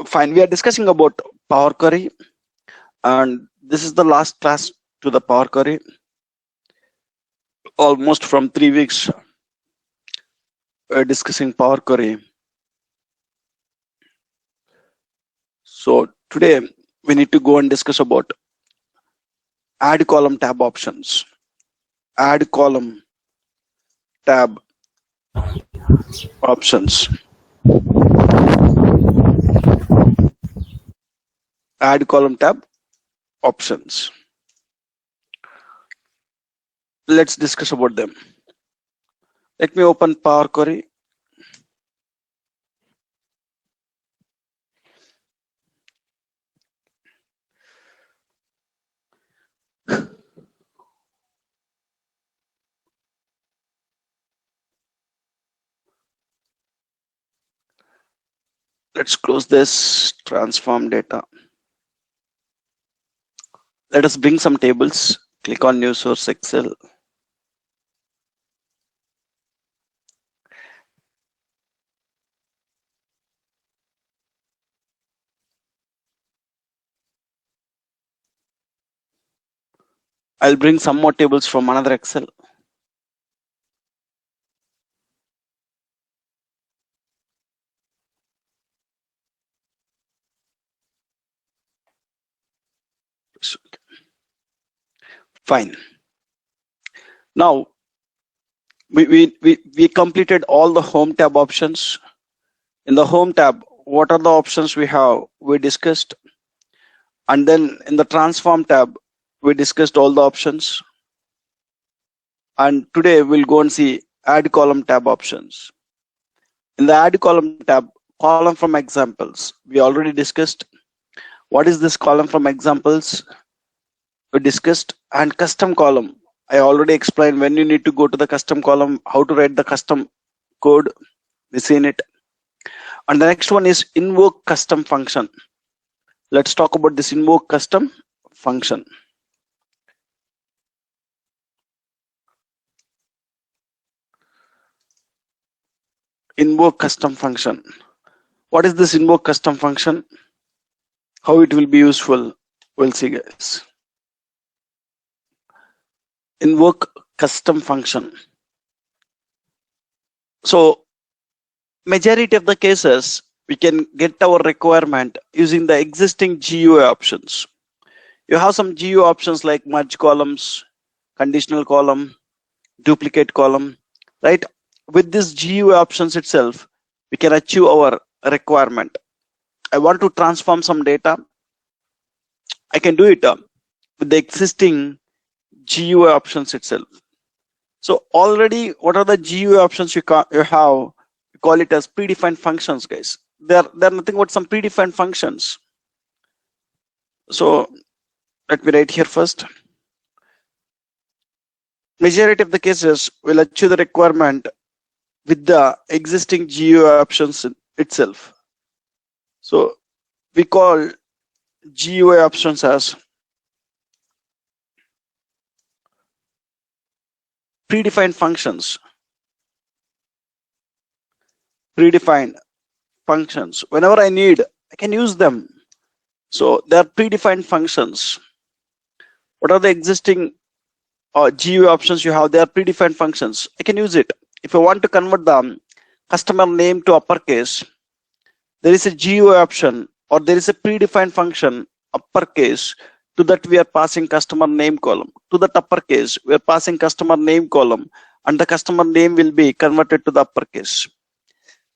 Fine, we are discussing about Power Query, and this is the last class to the Power Query. Almost from 3 weeks, we're discussing Power Query. So today we need to go and discuss about add column tab options. Add column tab options. Add column tab options. Let's discuss about them. Let me open Power Query. Let's close this transform data. Let us bring some tables. Click on new source Excel. I'll bring some more tables from another Excel. Fine. Now we completed all the home tab options. In the home tab, what are the options we have? We discussed. And then in the transform tab, we discussed all the options. And today we'll go and see add column tab options. In the add column tab, column from examples, we already discussed. What is this column from examples? We discussed. And custom column, I already explained when you need to go to the custom column, how to write the custom code. We've seen it. And the next one is invoke custom function. Let's talk about this invoke custom function. Invoke custom function. What is this invoke custom function? How it will be useful? We'll see, guys. Invoke custom function. So majority of the cases, we can get our requirement using the existing GUI options. You have some GUI options like merge columns, conditional column, duplicate column, right? With this GUI options itself, we can achieve our requirement. I want to transform some data. I can do it with the existing GUI options itself. So already, what are the GUI options you have? We call it as predefined functions, guys. They're nothing but some predefined functions. So let me write here first. Majority of the cases will achieve the requirement with the existing GUI options itself. So we call GUI options as predefined functions. Predefined functions. Whenever I need, I can use them. So they are predefined functions. What are the existing GUI options you have? They are predefined functions. I can use it. If I want to convert the customer name to uppercase, there is a GUI option or there is a predefined function uppercase. To that we are passing customer name column. To that uppercase, we are passing customer name column, and the customer name will be converted to the uppercase.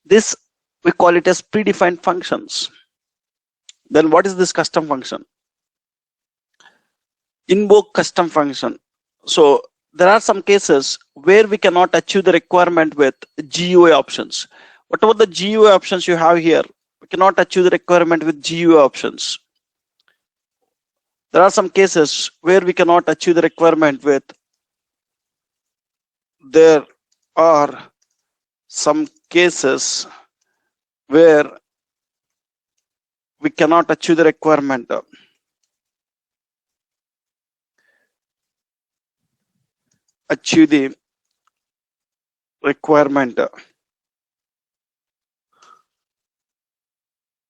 This we call it as predefined functions. Then what is this custom function? Invoke custom function. So there are some cases where we cannot achieve the requirement with GUI options. Whatever the GUI options you have here, we cannot achieve the requirement with GUI options. There are some cases where we cannot achieve the requirement with. There are some cases where we cannot achieve the requirement. Achieve the requirement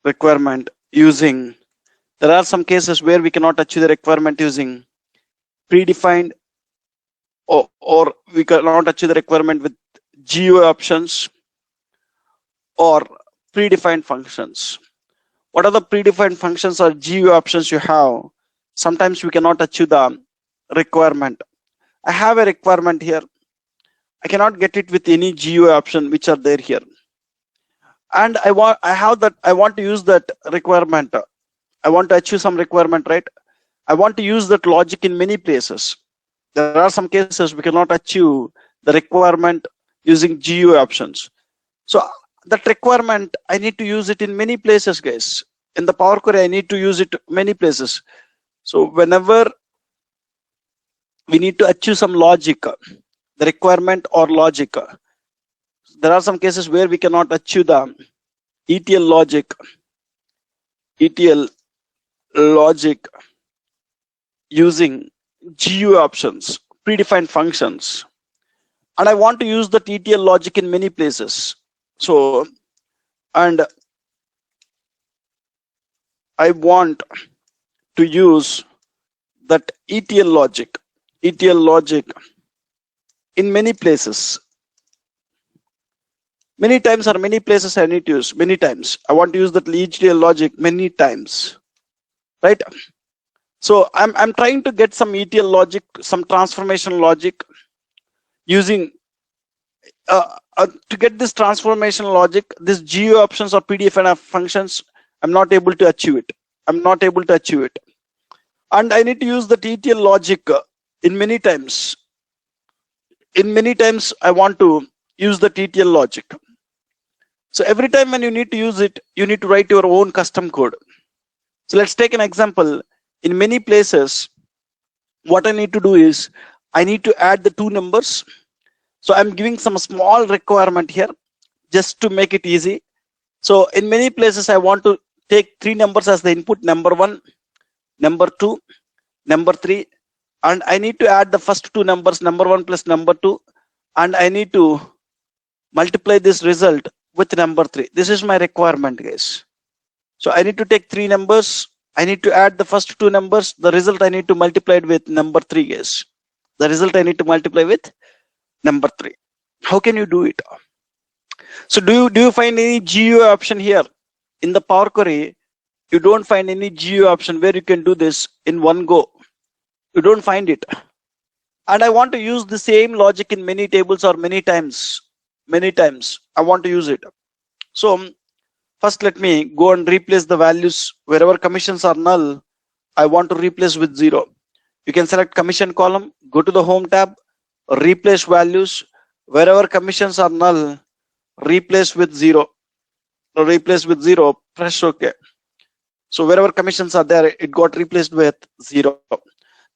requirement using, there are some cases where we cannot achieve the requirement using predefined, or we cannot achieve the requirement with GUI options or predefined functions. What are the predefined functions or GUI options you have? Sometimes we cannot achieve the requirement. I have a requirement here. I cannot get it with any GUI option which are there here. And I want to use that requirement. I want to achieve some requirement, right? I want to use that logic in many places. There are some cases we cannot achieve the requirement using GUI options. So that requirement, I need to use it in many places, guys. In the Power Query, I need to use it many places. So whenever we need to achieve some logic, the requirement or logic, there are some cases where we cannot achieve the ETL logic using GUI options, predefined functions, and I want to use the ETL logic in many places. So, and I want to use that ETL logic in many places. Many times or many places I need to use, many times. I want to use that ETL logic many times, right? So I'm trying to get some ETL logic, some transformation logic using, to get this transformation logic, this GUI options or PDF functions, I'm not able to achieve it. And I need to use the ETL logic in many times. I want to use the ETL logic. So every time when you need to use it, you need to write your own custom code. So let's take an example. In many places, what I need to do is I need to add the two numbers. So I'm giving some small requirement here just to make it easy. So in many places, I want to take three numbers as the input: number 1, number 2, number 3, and I need to add the first two numbers, number 1 plus number 2, and I need to multiply this result with number 3. This is my requirement, guys. So I need to take three numbers. I need to add the first two numbers. The result I need to multiply it with number 3, guys. The result I need to multiply with number 3. How can you do it? So do you find any GUI option here in the Power Query? You don't find any GUI option where you can do this in one go. You don't find it. And I want to use the same logic in many tables or many times. I want to use it. So first, let me go and replace the values. Wherever commissions are null, I want to replace with 0. You can select commission column, go to the home tab, replace values. Wherever commissions are null, replace with 0. Press OK. So wherever commissions are there, it got replaced with 0.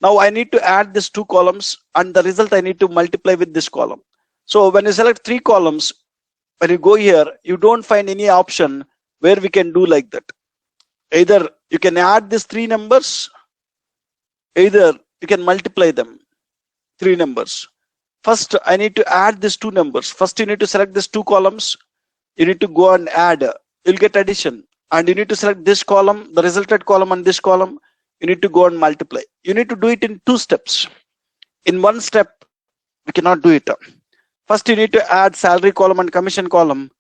Now I need to add these two columns, and the result I need to multiply with this column. So when you select 3 columns, when you go here, you don't find any option where we can do like that. Either you can add these 3 numbers, either you can multiply them, 3 numbers. First, I need to add these 2 numbers. First, you need to select these 2 columns. You need to go and add. You'll get addition. And you need to select this column, the resulted column, and this column. You need to go and multiply. You need to do it in 2 steps. In 1 step, we cannot do it. First, you need to add salary column and commission column,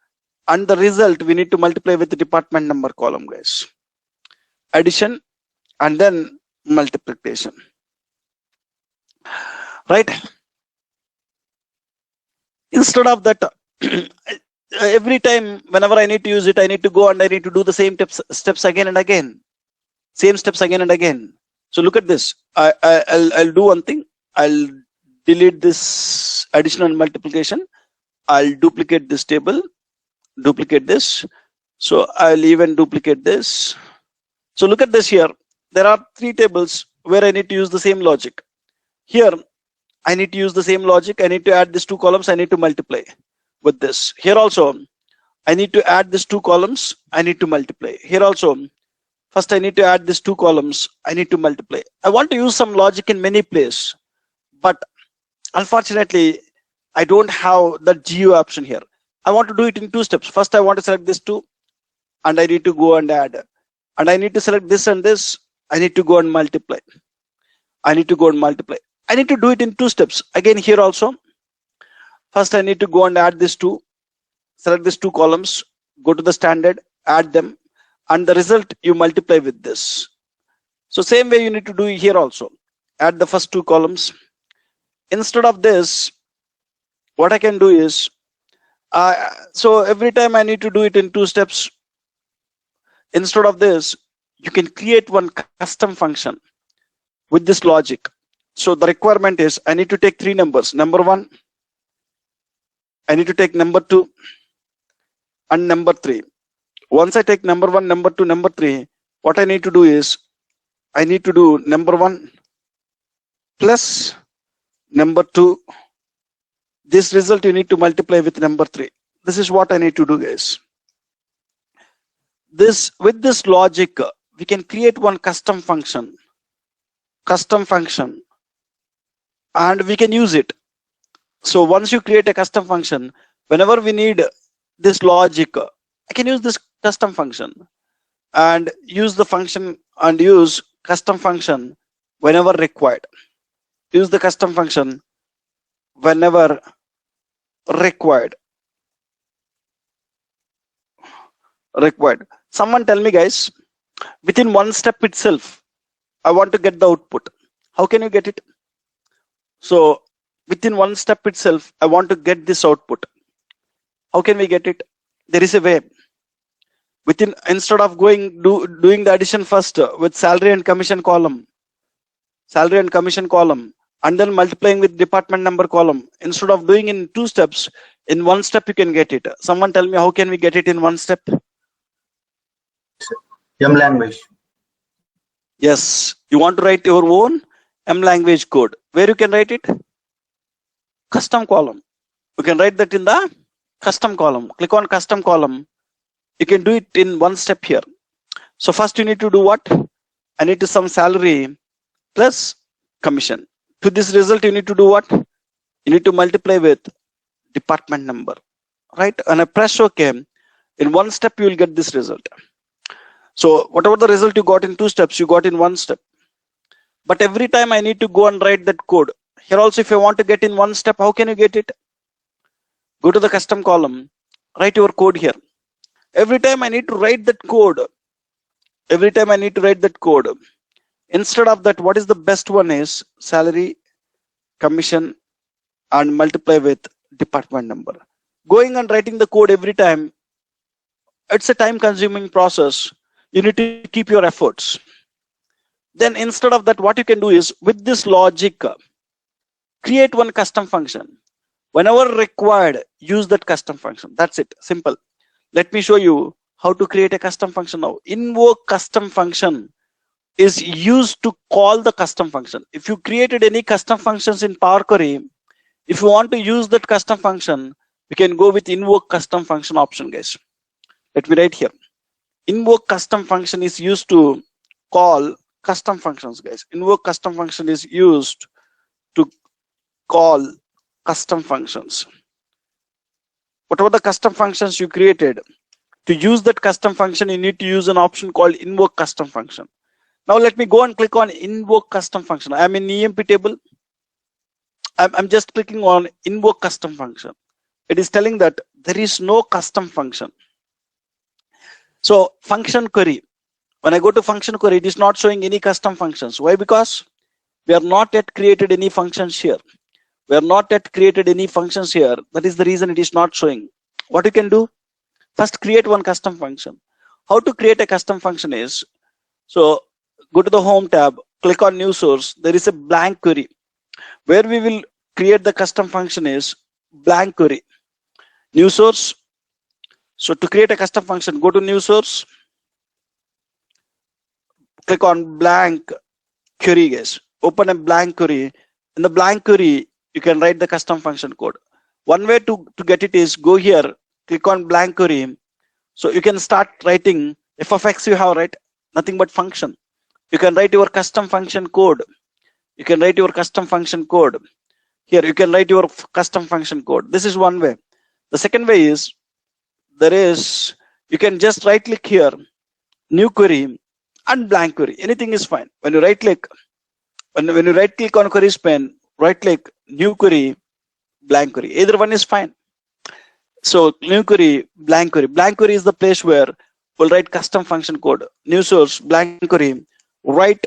and the result we need to multiply with the department number column, guys. Addition and then multiplication. Right? Instead of that, every time whenever I need to use it, I need to go and I need to do the same steps again and again. Same steps again and again. So look at this. I'll do one thing. I'll delete this addition and multiplication. I'll duplicate this table, duplicate this. So I'll even duplicate this. So look at this here. There are 3 tables where I need to use the same logic. Here, I need to use the same logic. I need to add these 2 columns. I need to multiply with this. Here also, I need to add these 2 columns. I need to multiply. Here also, first I need to add these 2 columns. I need to multiply. I want to use some logic in many places, but unfortunately, I don't have the GUI option here. I want to do it in 2 steps. First, I want to select this 2. and I need to go and add, and I need to select this and this. I need to go and multiply. I need to go and multiply. I need to do it in 2 steps. Again, here also, first I need to go and add these two, select these 2 columns, go to the standard, add them, and the result you multiply with this. So same way you need to do here also. Add the first 2 columns. Instead of this, what I can do is, so every time I need to do it in 2 steps. Instead of this, you can create one custom function with this logic. So the requirement is, I need to take 3 numbers. Number 1, I need to take number 2, and number 3. Once I take number 1, number 2, number 3, what I need to do is, I need to do number 1 plus number 2. This result you need to multiply with number 3. This is what I need to do, guys. With this logic, we can create one custom function, and we can use it. So once you create a custom function, whenever we need this logic, I can use this custom function and use the function and use custom function whenever required. Use the custom function whenever required. Someone tell me, guys, within 1 step itself, I want to get the output. How can you get it? So within 1 step itself, I want to get this output. How can we get it? There is a way. Instead of doing the addition first with salary and commission column, and then multiplying with department number column, instead of doing in 2 steps, in 1 step you can get it. Someone tell me, how can we get it in 1 step? M language. Yes, you want to write your own M language code. Where you can write it? Custom column. You can write that in the custom column. Click on custom column. You can do it in 1 step here. So first you need to do what? I need to sum salary plus commission. To this result, you need to do what? You need to multiply with department number, right? And I press OK. In 1 step, you will get this result. So whatever the result you got in 2 steps, you got in 1 step. But every time I need to go and write that code. Here also, if I want to get in 1 step, how can you get it? Go to the custom column, write your code here. Every time I need to write that code, instead of that, what is the best one is salary, commission, and multiply with department number. Going and writing the code every time, it's a time consuming process. You need to keep your efforts. Then instead of that, what you can do is, with this logic, create one custom function. Whenever required, use that custom function. That's it, simple. Let me show you how to create a custom function now. Invoke custom function is used to call the custom function. If you created any custom functions in Power Query, if you want to use that custom function, we can go with invoke custom function option, guys. Let me write here. Invoke custom function is used to call custom functions, guys. Invoke custom function is used to call custom functions. Whatever the custom functions you created, to use that custom function, you need to use an option called invoke custom function. Now let me go and click on invoke custom function. I'm in EMP table. I'm just clicking on invoke custom function. It is telling that there is no custom function. So function query, when I go to function query, it is not showing any custom functions. Why? Because we have not yet created any functions here. That is the reason it is not showing. What you can do? First, create one custom function. How to create a custom function is, so go to the home tab, click on new source. There is a blank query. Where we will create the custom function is blank query. New source. So to create a custom function, go to new source. Click on blank query, guys. Open a blank query. In the blank query, you can write the custom function code. One way to get it is go here, click on blank query. So you can start writing f of x. You have, right? Nothing but function. You can write your custom function code. Here you can write your custom function code. This is one way. The second way is, You can just right click here, new query and blank query. Anything is fine. When you right click, when you right click on queries pane, right click, new query, blank query. Either one is fine. So new query, blank query. Blank query is the place where we'll write custom function code. New source, blank query, write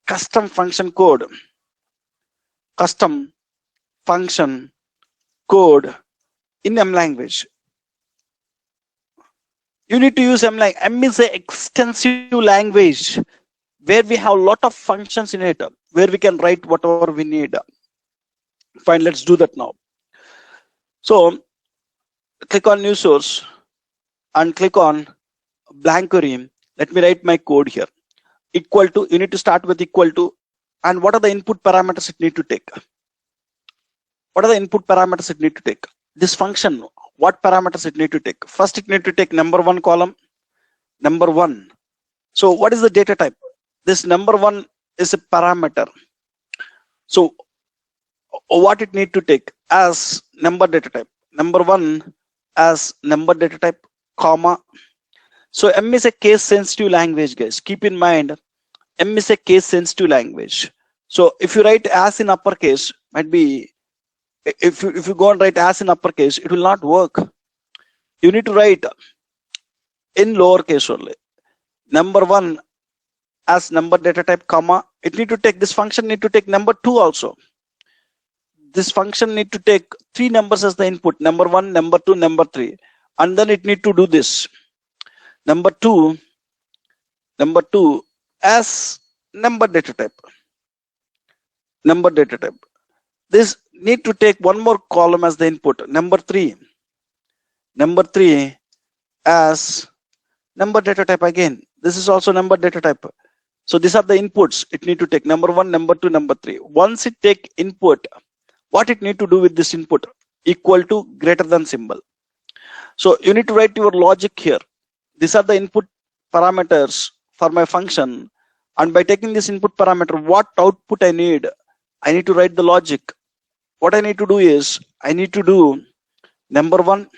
custom function code. Custom function code in M language. You need to use M language. M is an extensive language where we have a lot of functions in it, where we can write whatever we need. Fine, let's do that now. So click on new source and click on blank query. Let me write my code here. Equal to, you need to start with equal to, and what are the input parameters it need to take? What are the input parameters it need to take? This function, what parameters it need to take? First, it need to take number one column, number one. So what is the data type? This number one is a parameter. So what it need to take as number data type? Number one as number data type, comma. So M is a case sensitive language, guys. Keep in mind, M is a case sensitive language. So if you write as in uppercase, might be, if you go and write as in uppercase, it will not work. You need to write in lowercase only. Number one as number data type, comma. It need to take, this function need to take number two also. This function need to take three numbers as the input, number one, number two, number three, and then it need to do this. Number two as number data type. Number data type. This need to take one more column as the input, number three as number data type again. This is also number data type. So these are the inputs it need to take, number one, number two, number three. Once it take input, what it need to do with this input? Equal to, greater than symbol. So you need to write your logic here. These are the input parameters for my function, and by taking this input parameter, what output I need to write the logic. What I need to do is, I need to do number one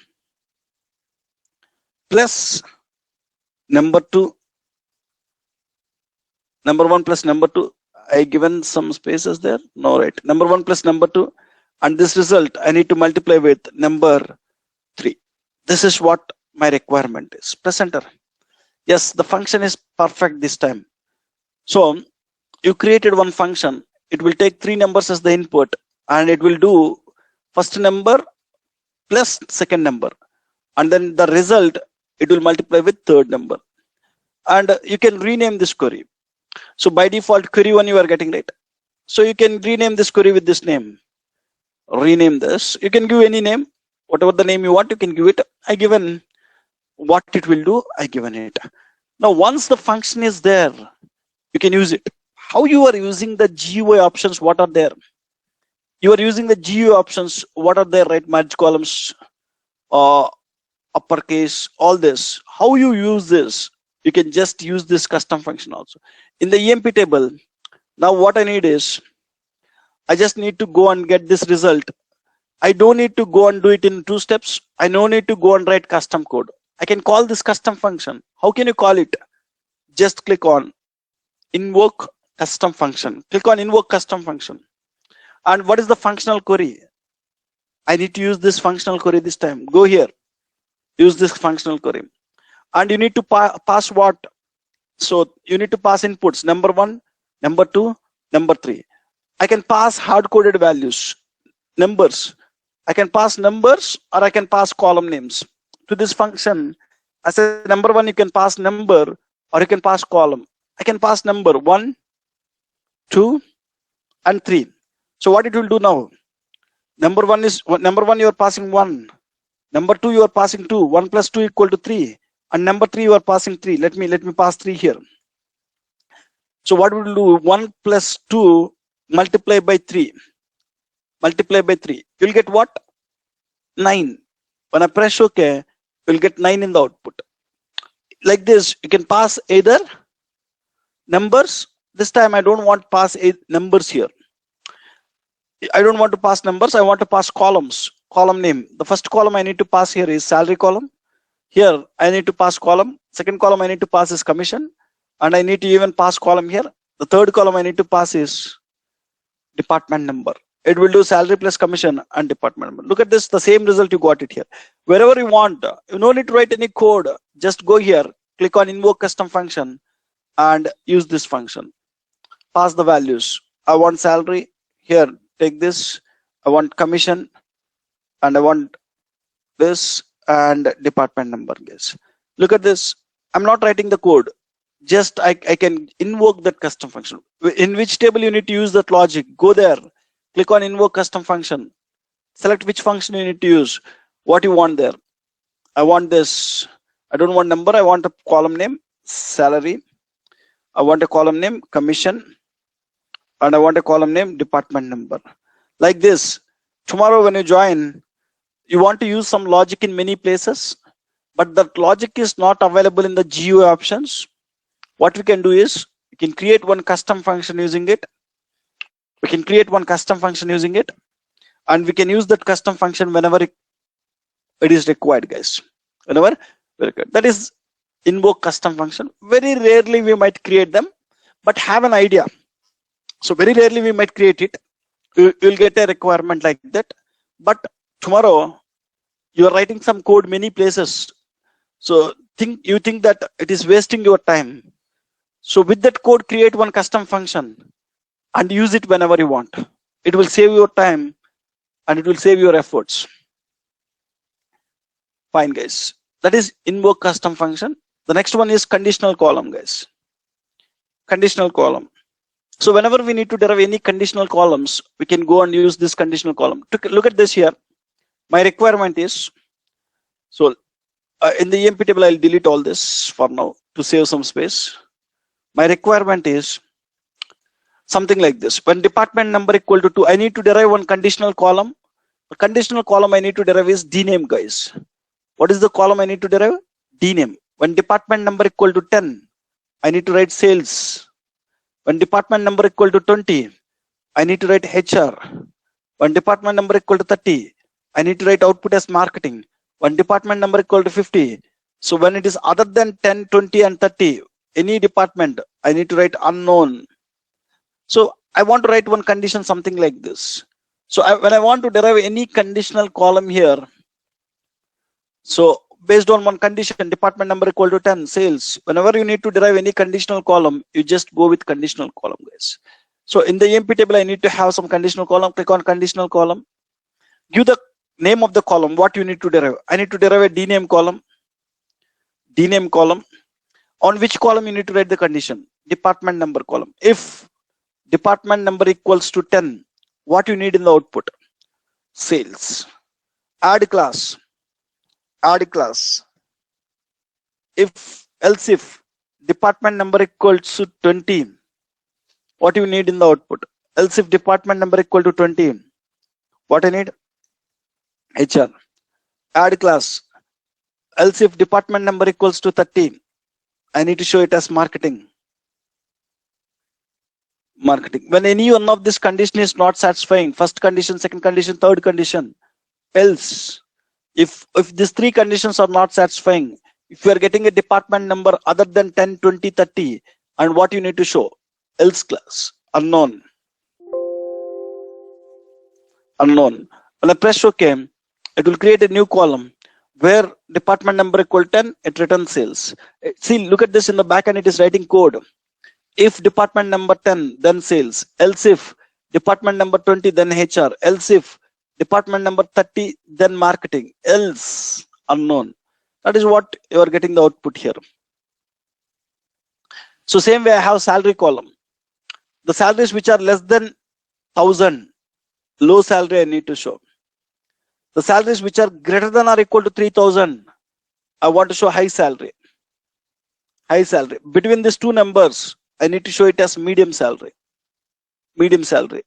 plus number two, number one plus number two. I given some spaces there, no, right? Number one plus number two, and this result I need to multiply with number three. This is what my requirement is. Press enter. Yes, the function is perfect this time. So you created one function. It will take three numbers as the input, and it will do first number plus second number, and then the result it will multiply with third number. And you can rename this query. So by default, query one you are getting, right? So you can rename this query with this name. Rename this. You can give any name, whatever the name you want, you can give it. I given what it will do, I given it. Now once the function is there, you can use it. How you are using the GUI options? What are there? You are using the GUI options. What are there, right? Merge columns, uppercase, all this. How you use this? You can just use this custom function also. In the EMP table, now what I need is, I just need to go and get this result. I don't need to go and do it in two steps. I no need to go and write custom code. I can call this custom function. How can you call it? Just click on invoke custom function. Click on invoke custom function. And what is the functional query? I need to use this functional query this time. Go here. Use this functional query. And you need to pass what? So you need to pass inputs, number one, number two, number three. I can pass hard-coded values, numbers. I can pass numbers, or I can pass column names to this function. As a number one, you can pass number, or you can pass column. I can pass number 1, 2, and 3. So what it will do now? Number one you are passing 1. Number 2 you are passing 2. 1 plus 2 equal to 3. And number 3 you are passing 3. Let me pass 3 here. So what we will do? 1 plus 2 multiply by 3. Multiply by 3. You'll get what? 9. When I press OK, you'll get 9 in the output. Like this, you can pass either numbers. This time I don't want to pass numbers here. I don't want to pass numbers. I want to pass columns. Column name. The first column I need to pass here is salary column. Here I need to pass column. Second column I need to pass is commission, and I need to even pass column here. The third column I need to pass is department number. It will do salary plus commission and department number. Look at this, the same result you got it here. Wherever you want, you no need to write any code. Just go here, click on invoke custom function and use this function. Pass the values. I want salary. Here, take this. I want commission and I want this and department number, guys. Look at this. I'm not writing the code. Just I can invoke that custom function. In which table you need to use that logic, go there, click on invoke custom function, select which function you need to use, what you want there. I want this. I don't want number. I want a column name, salary. I want a column name, commission, and I want a column name, department number. Like this. Tomorrow when you join, you want to use some logic in many places, but that logic is not available in the GUI options. What we can do is we can create one custom function using it. We can create one custom function using it, and we can use that custom function whenever it is required, guys. Whenever required. That is invoke custom function. Very rarely we might create them, but have an idea. So very rarely we might create it. You'll get a requirement like that. But tomorrow you are writing some code many places. So you think that it is wasting your time. So with that code, create one custom function and use it whenever you want. It will save your time and it will save your efforts. Fine, guys. That is invoke custom function. The next one is conditional column, guys. Conditional column. So whenever we need to derive any conditional columns, we can go and use this conditional column. Look at this here. My requirement is, so in the EMP table, I'll delete all this for now to save some space. My requirement is something like this. When department number equal to 2, I need to derive one conditional column. The conditional column I need to derive is dname, guys. What is the column I need to derive? Dname. When department number equal to 10, I need to write sales. When department number equal to 20, I need to write HR. When department number equal to 30, I need to write output as marketing. When department number equal to 50, so when it is other than 10, 20 and 30, any department, I need to write unknown. So I want to write one condition, something like this. So when I want to derive any conditional column here, so based on one condition, department number equal to 10, sales. Whenever you need to derive any conditional column, you just go with conditional column, guys. So in the EMP table, I need to have some conditional column. Click on conditional column. Give the name of the column, what you need to derive. I need to derive a dname column. Dname column. On which column you need to write the condition? Department number column. If department number equals to 10, what you need in the output? Sales. Add class. Add class. Else if department number equals to 20, what you need in the output? Else if department number equal to 20, what I need? HR. Add class. Else if department number equals to 30, I need to show it as marketing. Marketing. When any one of this condition is not satisfying, first condition, second condition, third condition, else, if these three conditions are not satisfying, if you are getting a department number other than 10, 20, 30, and what you need to show? Else class, unknown. Unknown. When I press OK, it will create a new column where department number equal 10, it returns sales. See, look at this in the back end, it is writing code. If department number 10, then sales. Else if department number 20, then HR. Else if department number 30, then marketing. Else unknown. That is what you are getting the output here. So same way I have salary column. The salaries which are less than 1,000, low salary I need to show. The salaries which are greater than or equal to 3,000, I want to show high salary. High salary. Between these two numbers, I need to show it as medium salary. Medium salary.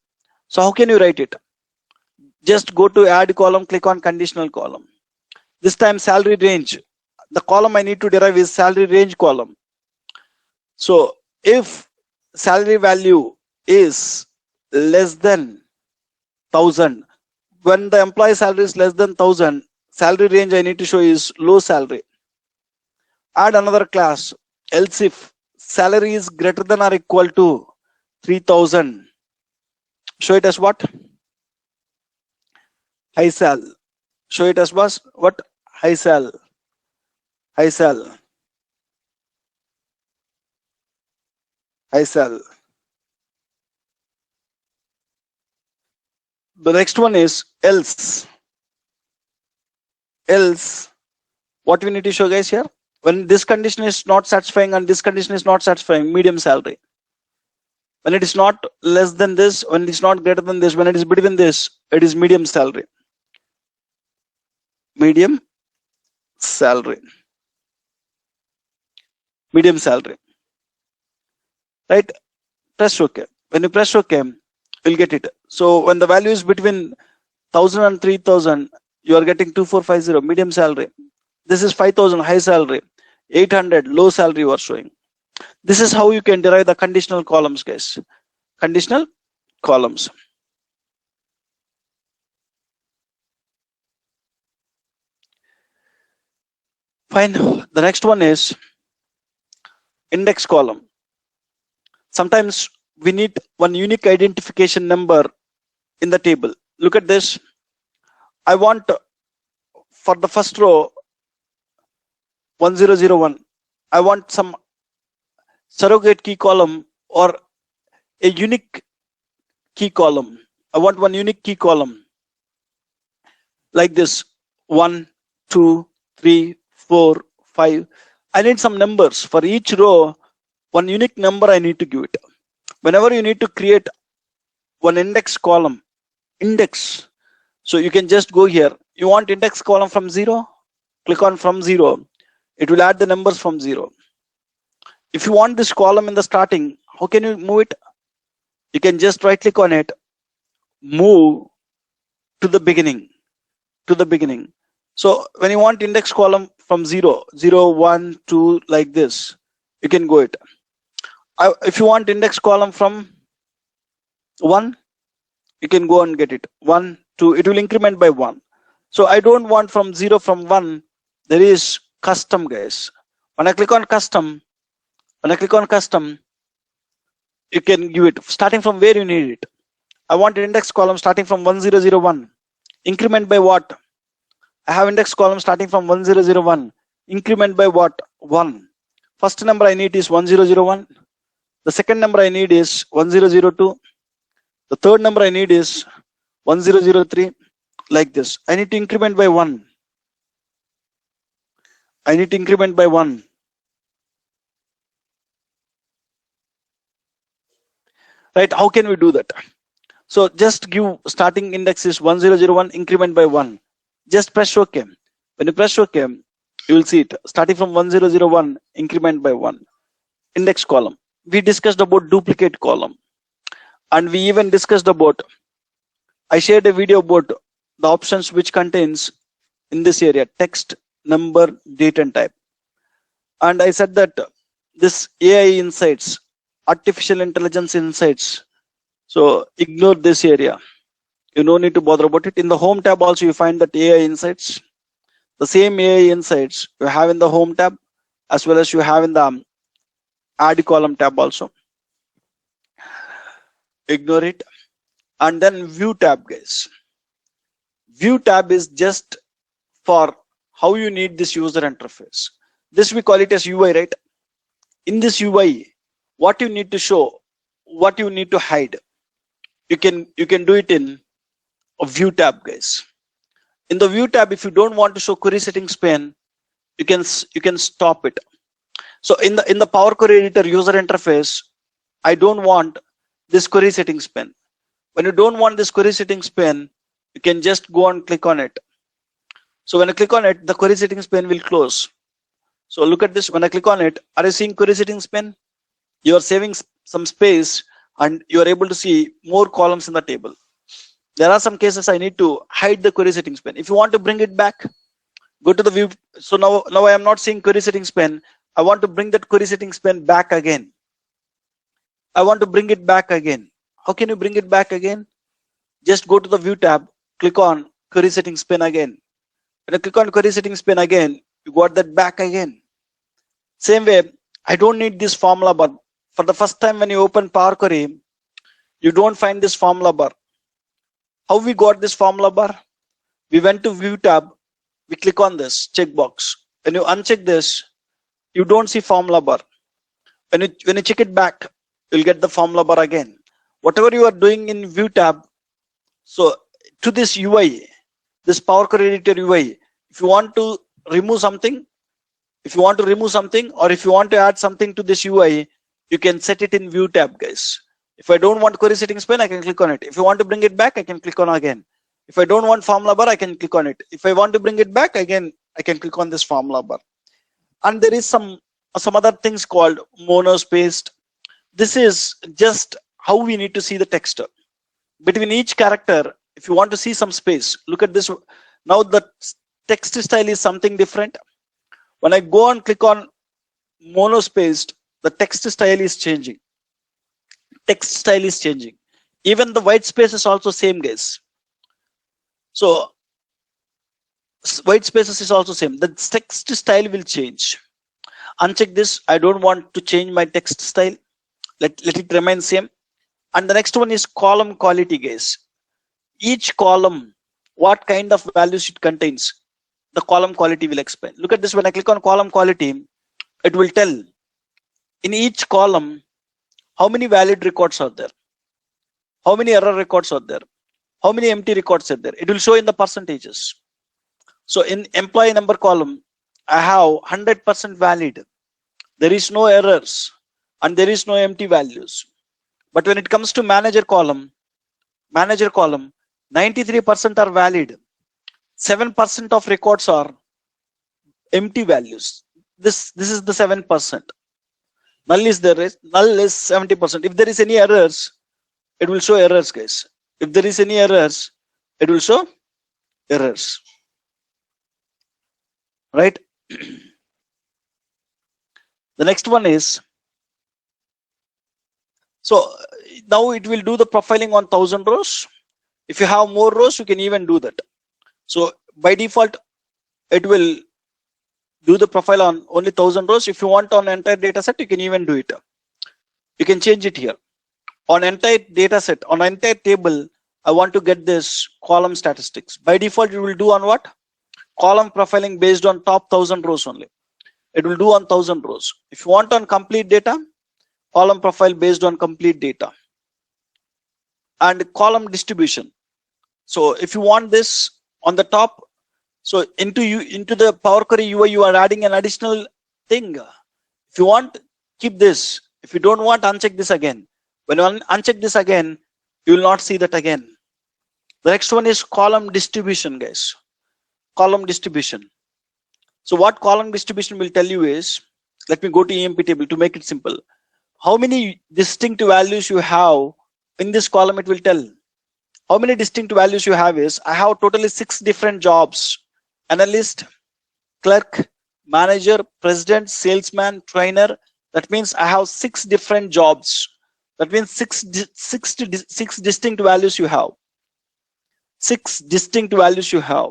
So how can you write it? Just go to add column, click on conditional column. This time salary range. The column I need to derive is salary range column. So if salary value is less than 1,000, when the employee salary is less than 1,000, salary range I need to show is low salary. Add another class, else if salary is greater than or equal to 3000, show it as what? High sal. Show it as what? High sal. High sal. High sal. The next one is else. Else, what we need to show guys here? When this condition is not satisfying and this condition is not satisfying, medium salary. When it is not less than this, when it is not greater than this, when it is between this, it is medium salary. Medium salary. Medium salary. Right? Press OK. When you press OK, you'll get it. So when the value is between 1000 and 3000, you are getting 2450, medium salary. This is 5000, high salary. 800, low salary you are showing. This is how you can derive the conditional columns, guys. Conditional columns. Fine. The next one is index column. Sometimes we need one unique identification number in the table. Look at this. I want for the first row 1001. I want some surrogate key column or a unique key column. I want one unique key column like this: 1, 2, 3, 4, 5. I need some numbers for each row. One unique number I need to give it. Whenever you need to create one index column, index, so you can just go here. You want index column from 0, click on from 0. It will add the numbers from 0. If you want this column in the starting, how can you move it? You can just right click on it, move to the beginning, to the beginning. So when you want index column from 0, 0, 1, 2, like this, you can go it. If you want index column from 1, you can go and get it. 1, 2, it will increment by 1. So I don't want from 0, from 1. There is custom, guys. When I click on custom, you can give it starting from where you need it. I want an index column starting from 1001. Increment by what? I have index column starting from 1001. Increment by what? 1. First number I need is 1001. The second number I need is 1002. The third number I need is 1003. Like this. I need to increment by 1. I need to increment by 1. Right? How can we do that? So just give starting index is 1001, increment by 1. Just press OK. When you press OK, you will see it starting from 1001, increment by 1. Index column. We discussed about duplicate column, and we even discussed about, I shared a video about the options which contains in this area text, number, date and type. And I said that this AI insights, artificial intelligence insights, so ignore this area. You no need to bother about it. In the home tab also you find that AI insights. The same AI insights you have in the home tab as well as you have in the add column tab also. Ignore it. And then view tab, guys. View tab is just for how you need this user interface. This we call it as UI, right? In this UI, what you need to show, what you need to hide, you can do it in a view tab, guys. In the view tab, if you don't want to show query settings pane, you can stop it. So in the Power Query Editor user interface, I don't want this query settings pane. When you don't want this query settings pane, you can just go and click on it. So when I click on it, the query settings pane will close. So look at this. When I click on it, are you seeing query settings pane? You are saving some space and you are able to see more columns in the table. There are some cases I need to hide the query settings pane. If you want to bring it back, go to the view. So now I am not seeing query settings pane. I want to bring that query settings pane back again. I want to bring it back again. How can you bring it back again? Just go to the view tab, click on query settings pane again. When I click on query settings pane again, you got that back again. Same way, I don't need this formula bar. For the first time when you open Power Query, you don't find this formula bar. How we got this formula bar? We went to View tab, we click on this checkbox. When you uncheck this, you don't see formula bar. When you check it back, you'll get the formula bar again. Whatever you are doing in View tab, so to this UI, this Power Query Editor UI, if you want to remove something, or if you want to add something to this UI, you can set it in View tab, guys. If I don't want query settings pane, I can click on it. If you want to bring it back, I can click on again. If I don't want formula bar, I can click on it. If I want to bring it back again, I can click on this formula bar. And there is some other things called monospaced. This is just how we need to see the text. Between each character, if you want to see some space, look at this. Now the text style is something different. When I go and click on monospaced, the text style is changing. Text style is changing. Even the white space is also same, guys. So white spaces is also same. The text style will change. Uncheck this. I don't want to change my text style. Let it remain same. And the next one is column quality, guys. Each column, what kind of values it contains, the column quality will explain. Look at this. When I click on column quality, it will tell in each column how many valid records are there, how many error records are there, how many empty records are there. It will show in the percentages. So in employee number column, I have 100% valid. There is no errors and there is no empty values. But when it comes to manager column, 93% are valid. 7% of records are empty values. This is the 7%. Null is 70%. If there is any errors, it will show errors, guys. If there is any errors, it will show errors. Right? The next one is, so now it will do the profiling on 1000 rows. If you have more rows, you can even do that. So by default, it will do the profile on only 1000 rows. If you want on entire data set, you can even do it. You can change it here. On entire data set, on entire table, I want to get this column statistics. By default, it will do on what? Column profiling based on top 1000 rows only. It will do on 1000 rows. If you want on complete data, column profile based on complete data. And column distribution. So if you want this on the top, so into the Power Query UI, you are adding an additional thing. If you want, keep this. If you don't want, uncheck this again. When you uncheck this again, you will not see that again. The next one is column distribution, guys. Column distribution. So what column distribution will tell you is, let me go to EMP table to make it simple. How many distinct values you have in this column, it will tell. How many distinct values you have is, I have totally 6 different jobs: analyst, clerk, manager, president, salesman, trainer. That means I have 6 different jobs. That means six distinct values you have. 6 distinct values you have.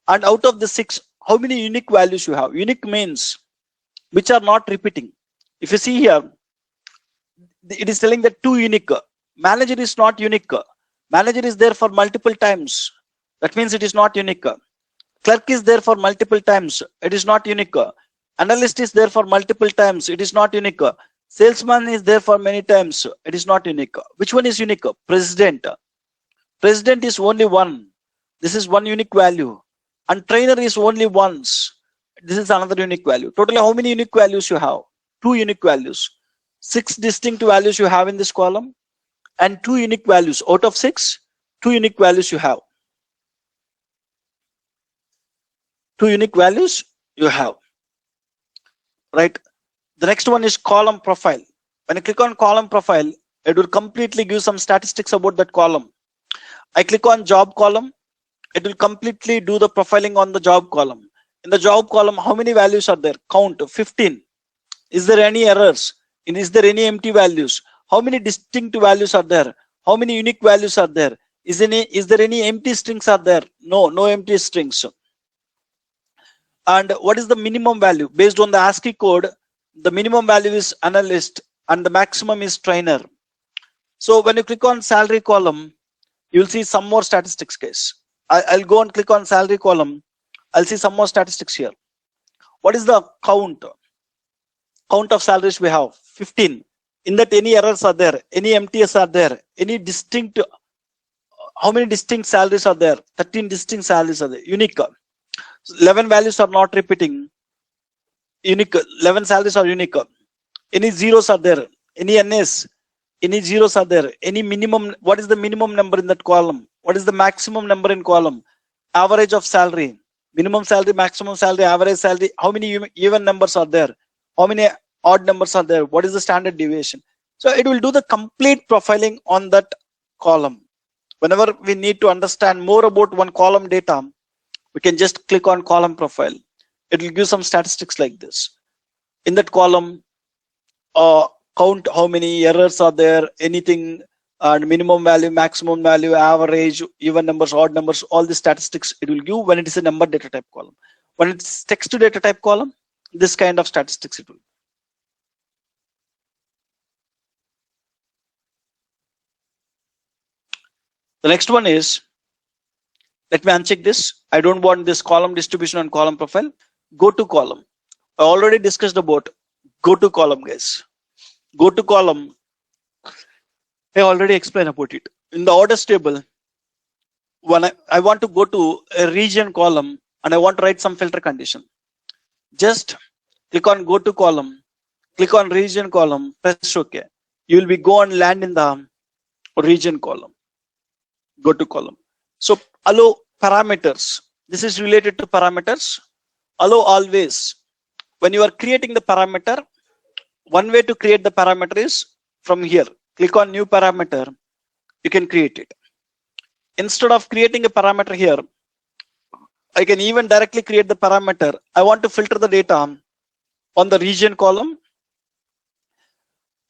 And out of the 6, how many unique values you have? Unique means which are not repeating. If you see here, it is telling that 2 unique. Manager is not unique. Manager is there for multiple times. That means it is not unique. Clerk is there for multiple times. It is not unique. Analyst is there for multiple times. It is not unique. Salesman is there for many times. It is not unique. Which one is unique? President. President is only one. This is one unique value. And trainer is only once. This is another unique value. Totally, how many unique values you have? 2 unique values. 6 distinct values you have in this column. And 2 unique values. Out of 6, 2 unique values you have. 2 unique values you have. Right? The next one is column profile. When I click on column profile, it will completely give some statistics about that column. I click on job column, it will completely do the profiling on the job column. In the job column, how many values are there? Count 15. Is there any errors? And is there any empty values? How many distinct values are there? How many unique values are there? Is there any empty strings are there? No empty strings. And what is the minimum value? Based on the ASCII code, the minimum value is analyst, and the maximum is trainer. So when you click on salary column, you'll see some more statistics, guys. I'll go and click on salary column. I'll see some more statistics here. What is the count of salaries we have? 15. In that, any errors are there, any MTS are there, any distinct, how many distinct salaries are there? 13 distinct salaries are there, unique. 11 values are not repeating, unique. 11 salaries are unique. Any zeros are there, any NS, any zeros are there, any minimum. What is the minimum number in that column? What is the maximum number in column? Average of salary, minimum salary, maximum salary, average salary. How many even numbers are there? How many odd numbers are there? What is the standard deviation? So it will do the complete profiling on that column. Whenever we need to understand more about one column data, we can just click on column profile. It will give some statistics like this. In that column, count how many errors are there, anything, and minimum value, maximum value, average, even numbers, odd numbers, all the statistics it will give when it is a number data type column. When it's text to data type column, this kind of statistics it will. The next one is, let me uncheck this. I don't want this column distribution on column profile. Go to column. I already discussed about go to column, guys. Go to column. I already explained about it. In the orders table, when I want to go to a region column and I want to write some filter condition, just click on go to column, click on region column, press OK. You will be go and land in the region column. Go to column. So allow parameters. This is related to parameters. Allow always. When you are creating the parameter, one way to create the parameter is from here. Click on new parameter. You can create it. Instead of creating a parameter here, I can even directly create the parameter. I want to filter the data on the region column,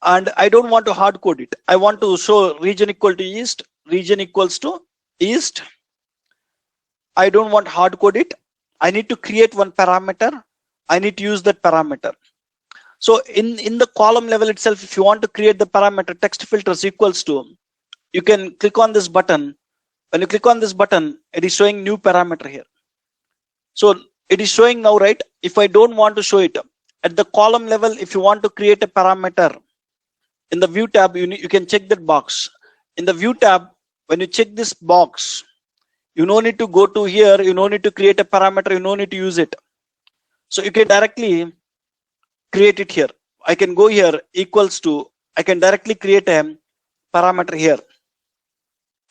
and I don't want to hard code it. I want to show region equal to east, region equals to east. I don't want hard code it. I need to create one parameter. I need to use that parameter. So in the column level itself, if you want to create the parameter text filters equals to, you can click on this button. When you click on this button, it is showing new parameter here. So it is showing now, right? If I don't want to show it at the column level, if you want to create a parameter in the view tab, you can check that box. In the view tab, when you check this box, you no need to go to here. You no need to create a parameter. You no need to use it. So you can directly create it here. I can go here equals to, I can directly create a parameter here.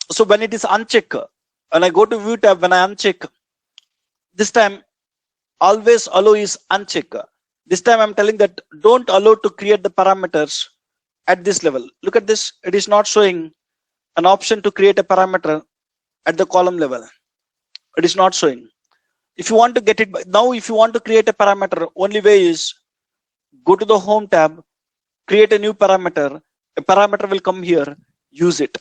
So when it is uncheck, when I go to view tab, when I uncheck, this time always allow is uncheck. This time I'm telling that don't allow to create the parameters at this level. Look at this. It is not showing an option to create a parameter at the column level. It is not showing. If you want to get it now, if you want to create a parameter, only way is go to the home tab, create a new parameter. A parameter will come here, use it.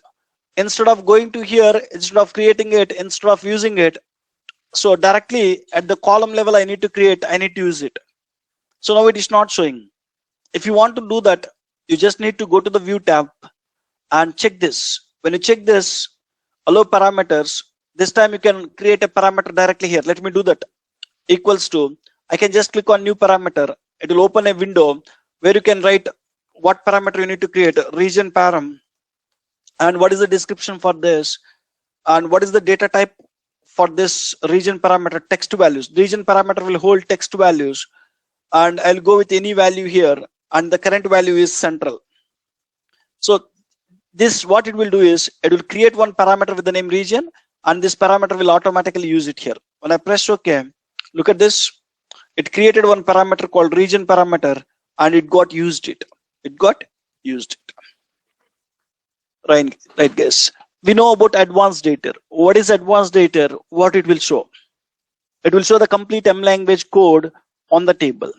Instead of going to here, instead of creating it, instead of using it, so directly at the column level, I need to create, I need to use it. So now it is not showing. If you want to do that, you just need to go to the view tab and check this. When you check this, allow parameters, this time you can create a parameter directly here. Let me do that. Equals to, I can just click on new parameter. It will open a window where you can write what parameter you need to create, region param, and what is the description for this, and what is the data type for this region parameter, text values. Region parameter will hold text values, and I'll go with any value here, and the current value is central. So this, what it will do is, it will create one parameter with the name region, and this parameter will automatically use it here. When I press OK, look at this. It created one parameter called region parameter, and it got used it. It got used it. Right, guys. We know about advanced data. What is advanced data? What it will show? It will show the complete M language code on the table.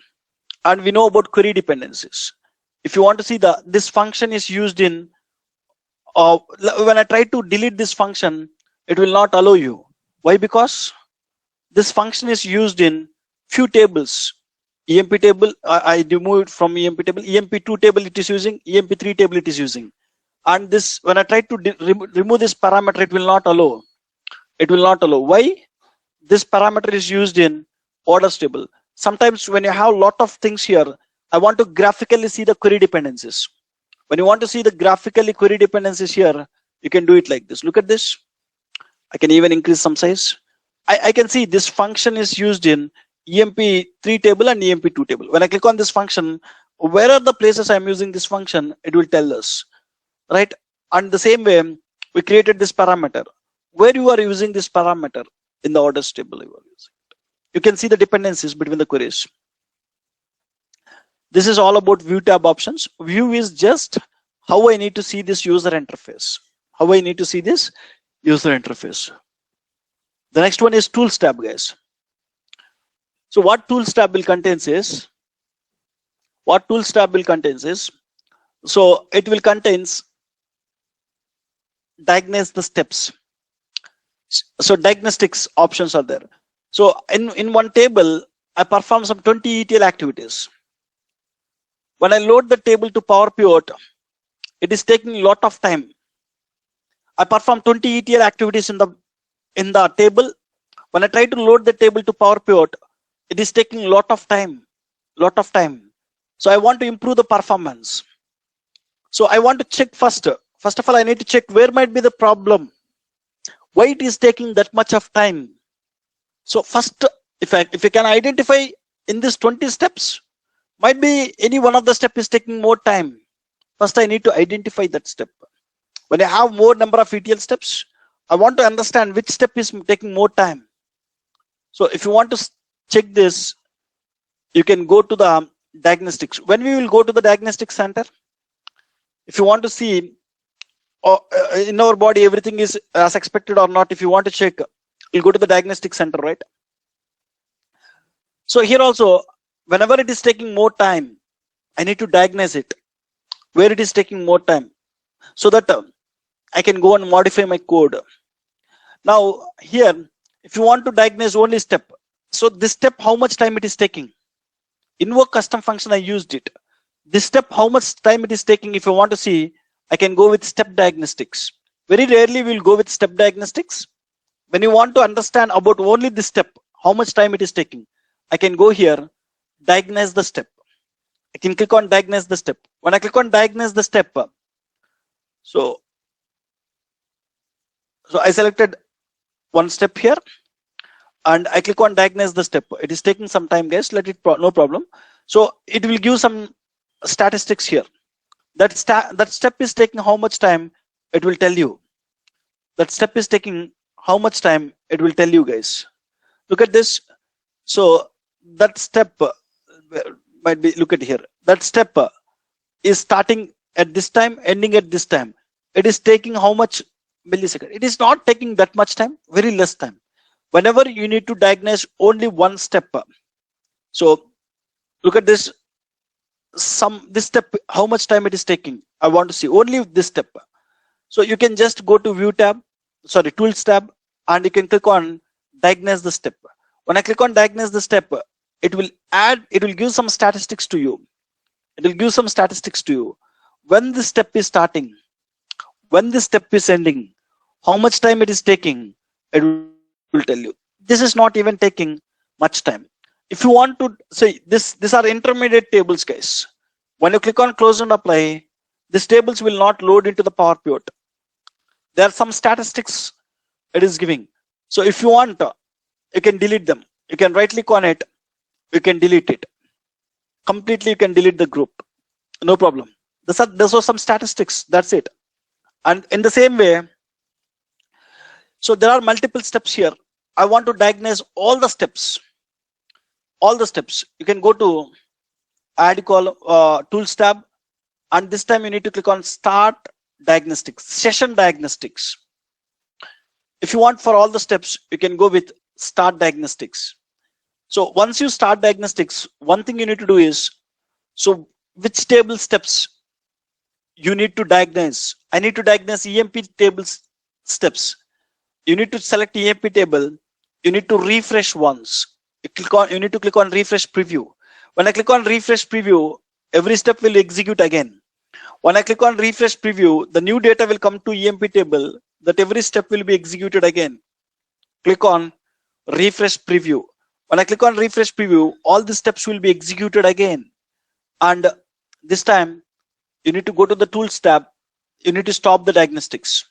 And we know about query dependencies. If you want to see this function is used in, when I try to delete this function, it will not allow you. Why? Because this function is used in few tables. EMP table, I remove it from EMP table. EMP2 table it is using, EMP3 table it is using. And this, when I try to remove this parameter, it will not allow. It will not allow. Why? This parameter is used in orders table. Sometimes when you have a lot of things here, I want to graphically see the query dependencies. When you want to see the graphically query dependencies here, you can do it like this. Look at this. I can even increase some size. I can see this function is used in EMP3 table and EMP2 table. When I click on this function, where are the places I'm using this function? It will tell us, right? And the same way, we created this parameter. Where you are using this parameter in the orders table, you are using it. You can see the dependencies between the queries. This is all about view tab options. View is just how I need to see this user interface. How I need to see this user interface. The next one is tools tab, guys. So what tools tab will contains is, so it will contains diagnose the steps. So diagnostics options are there. So in one table, I perform some 20 ETL activities. When I load the table to Power Pivot, it is taking a lot of time. I perform 20 ETL activities in the table. When I try to load the table to Power Pivot, it is taking a lot of time. So I want to improve the performance. So I want to check first. First of all, I need to check where might be the problem. Why it is taking that much of time. So first, if you can identify in these 20 steps, might be any one of the step is taking more time. First, I need to identify that step. When I have more number of ETL steps, I want to understand which step is taking more time. So if you want to check this, you can go to the diagnostics. When we will go to the diagnostic center, if you want to see in our body everything is as expected or not, if you want to check, you'll go to the diagnostic center, right? So here also, whenever it is taking more time, I need to diagnose it, where it is taking more time, so that I can go and modify my code. Now here, if you want to diagnose only step, so this step, how much time it is taking? Invoke custom function, I used it. This step, how much time it is taking? If you want to see, I can go with step diagnostics. Very rarely we'll go with step diagnostics. When you want to understand about only this step, how much time it is taking, I can go here, diagnose the step. I can click on diagnose the step. When I click on diagnose the step, so I selected one step here and I click on diagnose the step. It is taking some time, guys. Let it, no problem. So it will give some statistics here. That step is taking how much time, it will tell you. That step is taking how much time, it will tell you, guys. Look at this. So that step might be, look at here. That step is starting at this time, ending at this time. It is taking how much millisecond? It is not taking that much time, very less time. Whenever you need to diagnose only one step. So look at this. This step, how much time it is taking? I want to see only this step. So you can just go to view tab, sorry, tools tab, and you can click on diagnose the step. When I click on diagnose the step, it will give some statistics to you. It will give some statistics to you. When this step is starting, when this step is ending, how much time it is taking, it will tell you. This is not even taking much time. If you want to say these are intermediate tables, guys. When you click on close and apply, these tables will not load into the Power Pivot. There are some statistics it is giving. So if you want, you can delete them. You can right click on it. You can delete it. Completely you can delete the group. No problem. Those are some statistics. That's it. And in the same way, so there are multiple steps here. I want to diagnose all the steps. All the steps. You can go to add column, tools tab, and this time you need to click on start diagnostics, session diagnostics. If you want for all the steps, you can go with start diagnostics. So once you start diagnostics, one thing you need to do is, so which table steps you need to diagnose? I need to diagnose EMP tables steps. You need to select EMP table. You need to refresh once. You need to click on refresh preview. When I click on refresh preview, every step will execute again. When I click on refresh preview, the new data will come to EMP table, that every step will be executed again. Click on refresh preview. When I click on refresh preview, all the steps will be executed again. And this time you need to go to the tools tab. You need to stop the diagnostics.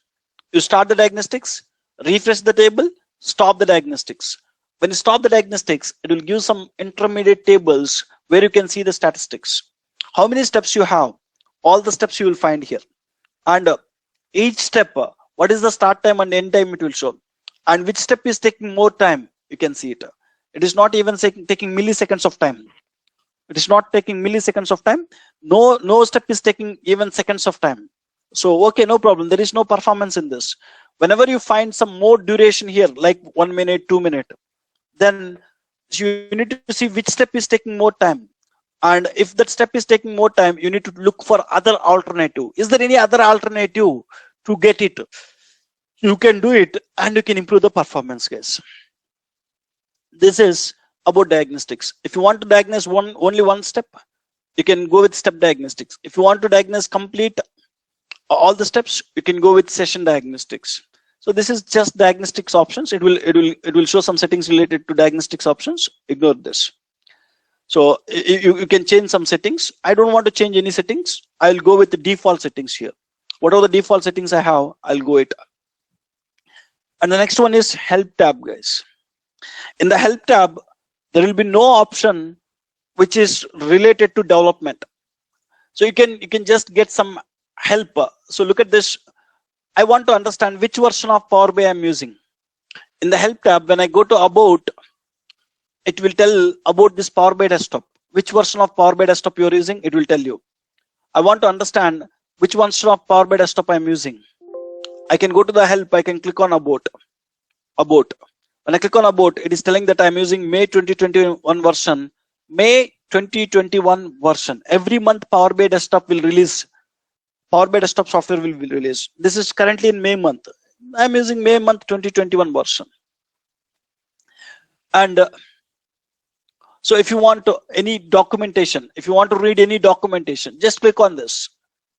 You start the diagnostics, refresh the table, stop the diagnostics. When you stop the diagnostics, it will give some intermediate tables where you can see the statistics. How many steps you have? All the steps you will find here. And each step, what is the start time and end time, it will show. And which step is taking more time, you can see it. It is not even taking milliseconds of time. It is not taking milliseconds of time. No step is taking even seconds of time. So, okay, no problem. There is no performance in this. Whenever you find some more duration here, like 1 minute, 2 minutes, then you need to see which step is taking more time. And if that step is taking more time, you need to look for other alternative. Is there any other alternative to get it? You can do it and you can improve the performance, guys. This is about diagnostics. If you want to diagnose only one step, you can go with step diagnostics. If you want to diagnose complete all the steps, you can go with session diagnostics. So this is just diagnostics options. It will show some settings related to diagnostics options. Ignore this. So you can change some settings. I don't want to change any settings. I'll go with the default settings here. Whatever the default settings I have, I'll go it. And the next one is help tab, guys. In the help tab, there will be no option which is related to development. So you can just get some help. So look at this. I want to understand which version of Power BI I'm using. In the help tab, when I go to about, it will tell about this Power BI desktop. Which version of Power BI desktop you're using, it will tell you. I want to understand which version of Power BI desktop I'm using. I can go to the help, I can click on about. When I click on about, it is telling that I'm using May 2021 version. May 2021 version. Every month Power BI desktop will release. Power BI desktop software will be released. This is currently in May month. I'm using May month 2021 version. And so if you want any documentation, if you want to read any documentation, just click on this.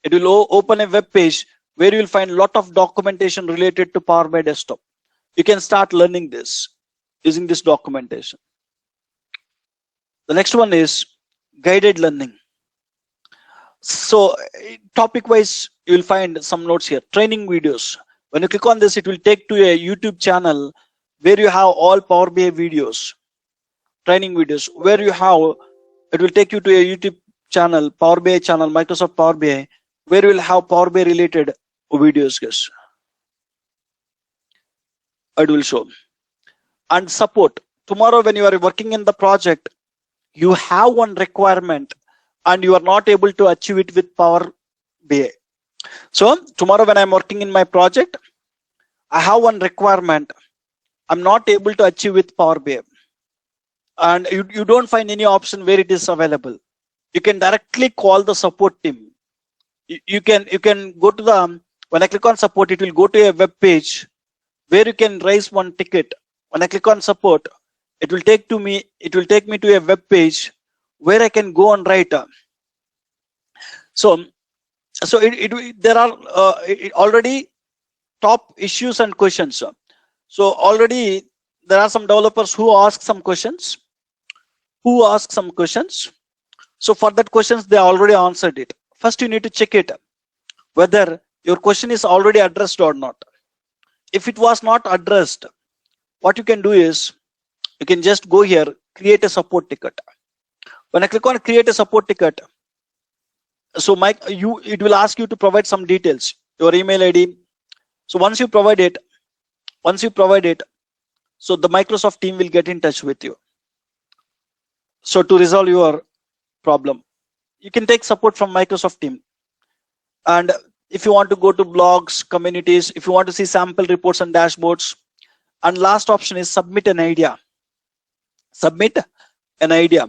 It will open a web page where you will find a lot of documentation related to Power BI desktop. You can start learning this using this documentation. The next one is guided learning. So topic wise, you will find some notes here. Training videos. When you click on this, it will take to a YouTube channel where you have all Power BI videos. Training videos where you have, it will take you to a YouTube channel, Power BI channel, Microsoft Power BI, where you will have Power BI related videos, guys. It will show. And support. Tomorrow when you are working in the project, you have one requirement and you are not able to achieve it with Power BI. So tomorrow when I'm working in my project, I have one requirement. I'm not able to achieve with Power BI. And you don't find any option where it is available. You can directly call the support team. You can go to the, when I click on support, it will go to a web page where you can raise one ticket. When I click on support, it will take me to a web page where I can go and write. So there are already top issues and questions. So already there are some developers who ask some questions. So for that questions, they already answered it. First, you need to check it whether your question is already addressed or not. If it was not addressed, what you can do is you can just go here, create a support ticket. When I click on create a support ticket, so it will ask you to provide some details, your email ID. So once you provide it, so the Microsoft team will get in touch with you. So to resolve your problem, you can take support from Microsoft team. And if you want to go to blogs, communities, if you want to see sample reports and dashboards, and last option is submit an idea. Submit an idea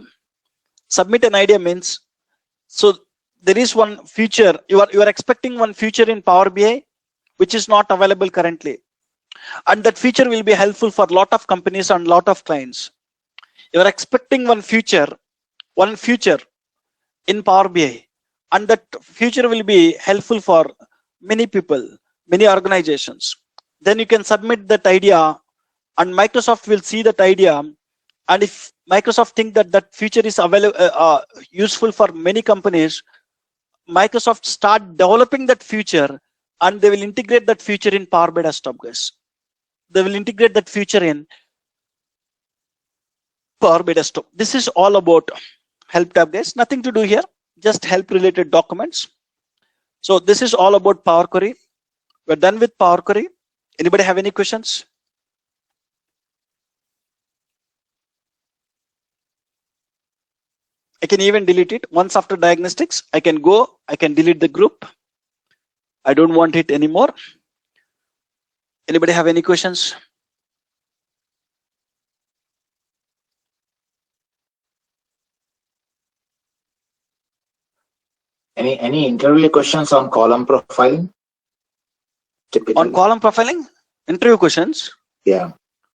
means, so there is one feature, you are expecting one feature in Power BI which is not available currently, and that feature will be helpful for a lot of companies and lot of clients. You are expecting one feature one future in Power BI, and that future will be helpful for many people, many organizations. Then you can submit that idea, and Microsoft will see that idea. And if Microsoft think that that feature is available, useful for many companies, Microsoft start developing that feature, and they will integrate that feature in Power BI Desktop, guys. They will integrate that feature in Power BI Desktop. This is all about help tab, guys. Nothing to do here, just help related documents. So this is all about Power Query. We're done with Power Query. Anybody have any questions? I can even delete it. Once after diagnostics, I can go, I can delete the group. I don't want it anymore. Anybody have any questions? Any interview questions on column profiling? Typically. On column profiling? Interview questions? Yeah.